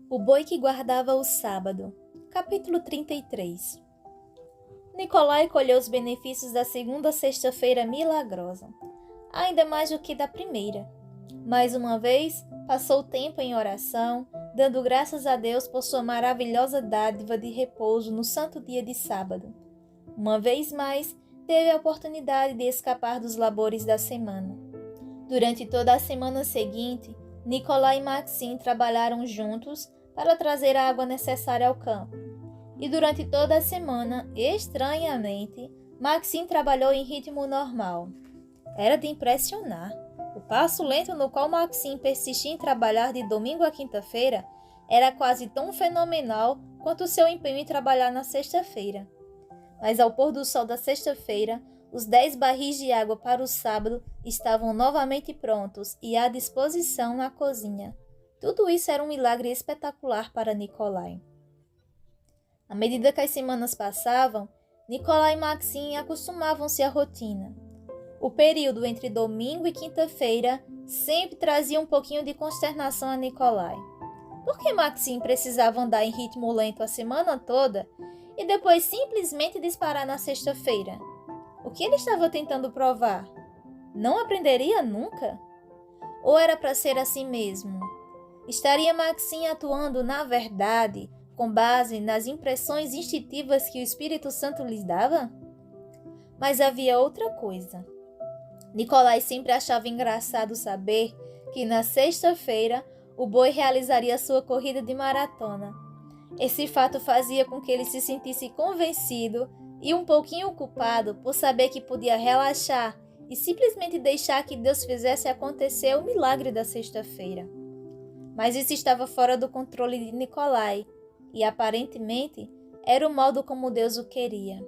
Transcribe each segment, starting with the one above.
O boi que guardava o sábado. Capítulo 33. Nicolai colheu os benefícios da segunda sexta-feira milagrosa, ainda mais do que da primeira. Mais uma vez, passou tempo em oração, dando graças a Deus por sua maravilhosa dádiva de repouso no santo dia de sábado. Uma vez mais, teve a oportunidade de escapar dos labores da semana. Durante toda a semana seguinte, Nicolai e Maxim trabalharam juntos para trazer a água necessária ao campo. E durante toda a semana, estranhamente, Maxim trabalhou em ritmo normal. Era de impressionar. O passo lento no qual Maxim persistia em trabalhar de domingo a quinta-feira era quase tão fenomenal quanto o seu empenho em trabalhar na sexta-feira. Mas ao pôr do sol da sexta-feira, os 10 barris de água para o sábado estavam novamente prontos e à disposição na cozinha. Tudo isso era um milagre espetacular para Nicolai. À medida que as semanas passavam, Nicolai e Maxim acostumavam-se à rotina. O período entre domingo e quinta-feira sempre trazia um pouquinho de consternação a Nicolai. Por que Maxim precisava andar em ritmo lento a semana toda e depois simplesmente disparar na sexta-feira? O que ele estava tentando provar? Não aprenderia nunca? Ou era para ser assim mesmo? Estaria Maxim atuando, na verdade, com base nas impressões instintivas que o Espírito Santo lhes dava? Mas havia outra coisa. Nicolai sempre achava engraçado saber que na sexta-feira o boi realizaria sua corrida de maratona. Esse fato fazia com que ele se sentisse convencido e um pouquinho culpado por saber que podia relaxar e simplesmente deixar que Deus fizesse acontecer o milagre da sexta-feira. Mas isso estava fora do controle de Nicolai e, aparentemente, era o modo como Deus o queria.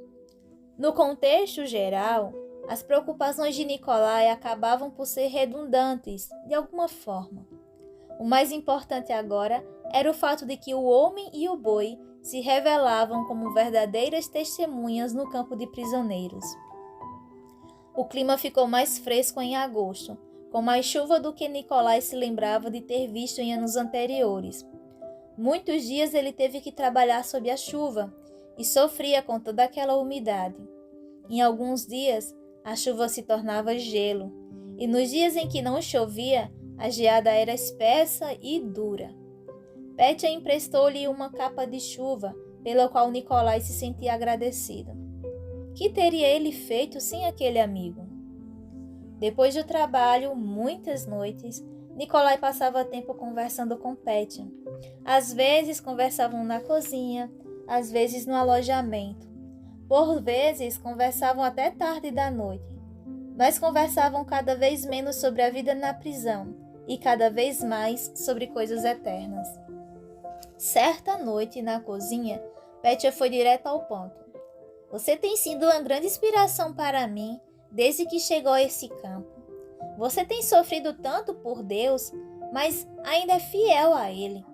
No contexto geral, as preocupações de Nicolai acabavam por ser redundantes, de alguma forma. O mais importante agora era o fato de que o homem e o boi se revelavam como verdadeiras testemunhas no campo de prisioneiros. O clima ficou mais fresco em agosto, com mais chuva do que Nicolai se lembrava de ter visto em anos anteriores. Muitos dias ele teve que trabalhar sob a chuva e sofria com toda aquela umidade. Em alguns dias, a chuva se tornava gelo, e nos dias em que não chovia, a geada era espessa e dura. Pétia emprestou-lhe uma capa de chuva, pela qual Nicolai se sentia agradecido. Que teria ele feito sem aquele amigo? Depois do trabalho, muitas noites, Nicolai passava tempo conversando com Pétia. Às vezes conversavam na cozinha, às vezes no alojamento. Por vezes conversavam até tarde da noite, mas conversavam cada vez menos sobre a vida na prisão e cada vez mais sobre coisas eternas. Certa noite, na cozinha, Pétia foi direto ao ponto. Você tem sido uma grande inspiração para mim desde que chegou a esse campo. Você tem sofrido tanto por Deus, mas ainda é fiel a Ele.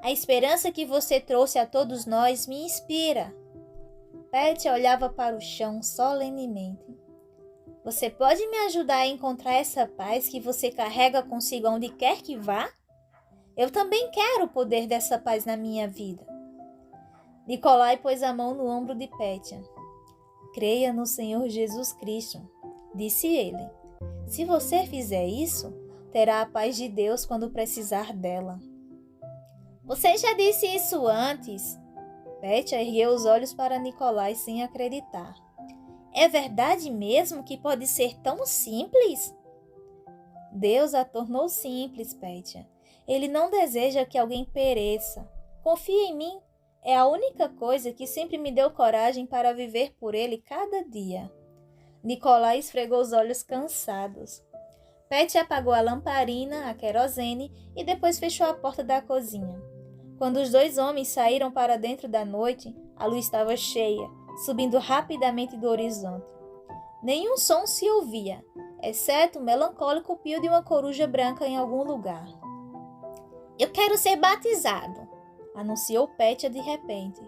A esperança que você trouxe a todos nós me inspira. Pétia olhava para o chão solenemente. Você pode me ajudar a encontrar essa paz que você carrega consigo aonde quer que vá? Eu também quero o poder dessa paz na minha vida. Nicolai pôs a mão no ombro de Pétia. Creia no Senhor Jesus Cristo, disse ele. Se você fizer isso, terá a paz de Deus quando precisar dela. Você já disse isso antes? Pétia ergueu os olhos para Nicolai sem acreditar. É verdade mesmo que pode ser tão simples? Deus a tornou simples, Pétia. Ele não deseja que alguém pereça. Confia em mim. É a única coisa que sempre me deu coragem para viver por ele cada dia. Nicolai esfregou os olhos cansados. Pétia apagou a lamparina, a querosene, e depois fechou a porta da cozinha. Quando os dois homens saíram para dentro da noite, a luz estava cheia, subindo rapidamente do horizonte. Nenhum som se ouvia, exceto o melancólico pio de uma coruja branca em algum lugar. Eu quero ser batizado, anunciou Pétia de repente.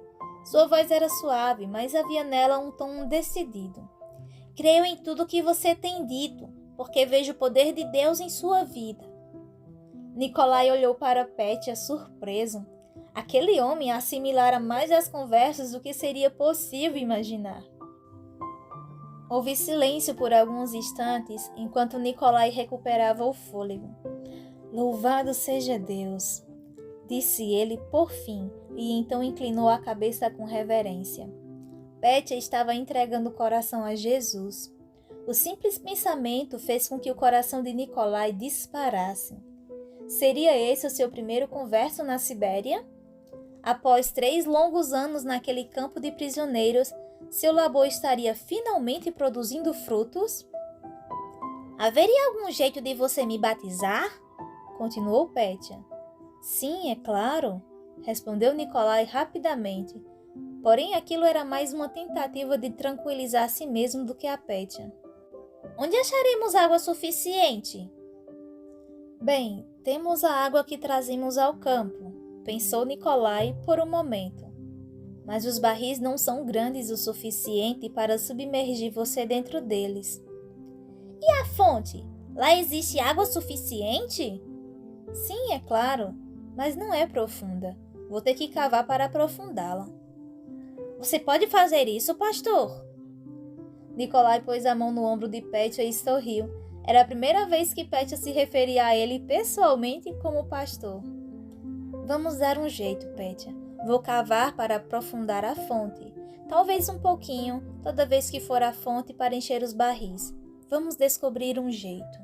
Sua voz era suave, mas havia nela um tom decidido. Creio em tudo que você tem dito, porque vejo o poder de Deus em sua vida. Nicolai olhou para Pétia surpreso. Aquele homem assimilara mais as conversas do que seria possível imaginar. Houve silêncio por alguns instantes, enquanto Nikolai recuperava o fôlego. Louvado seja Deus, disse ele por fim, e então inclinou a cabeça com reverência. Petya estava entregando o coração a Jesus. O simples pensamento fez com que o coração de Nikolai disparasse. Seria esse o seu primeiro converso na Sibéria? Após 3 longos anos naquele campo de prisioneiros, seu labor estaria finalmente produzindo frutos? Haveria algum jeito de você me batizar? Continuou Petya. Sim, é claro, respondeu Nikolai rapidamente. Porém, aquilo era mais uma tentativa de tranquilizar a si mesmo do que a Petya. Onde acharemos água suficiente? Bem, temos a água que trazemos ao campo, pensou Nikolai por um momento. Mas os barris não são grandes o suficiente para submergir você dentro deles. E a fonte? Lá existe água suficiente? Sim, é claro, mas não é profunda. Vou ter que cavar para aprofundá-la. Você pode fazer isso, pastor? Nikolai pôs a mão no ombro de Petya e sorriu. Era a primeira vez que Petya se referia a ele pessoalmente como pastor. Vamos dar um jeito, Petya. Vou cavar para aprofundar a fonte. Talvez um pouquinho, toda vez que for à fonte para encher os barris. Vamos descobrir um jeito.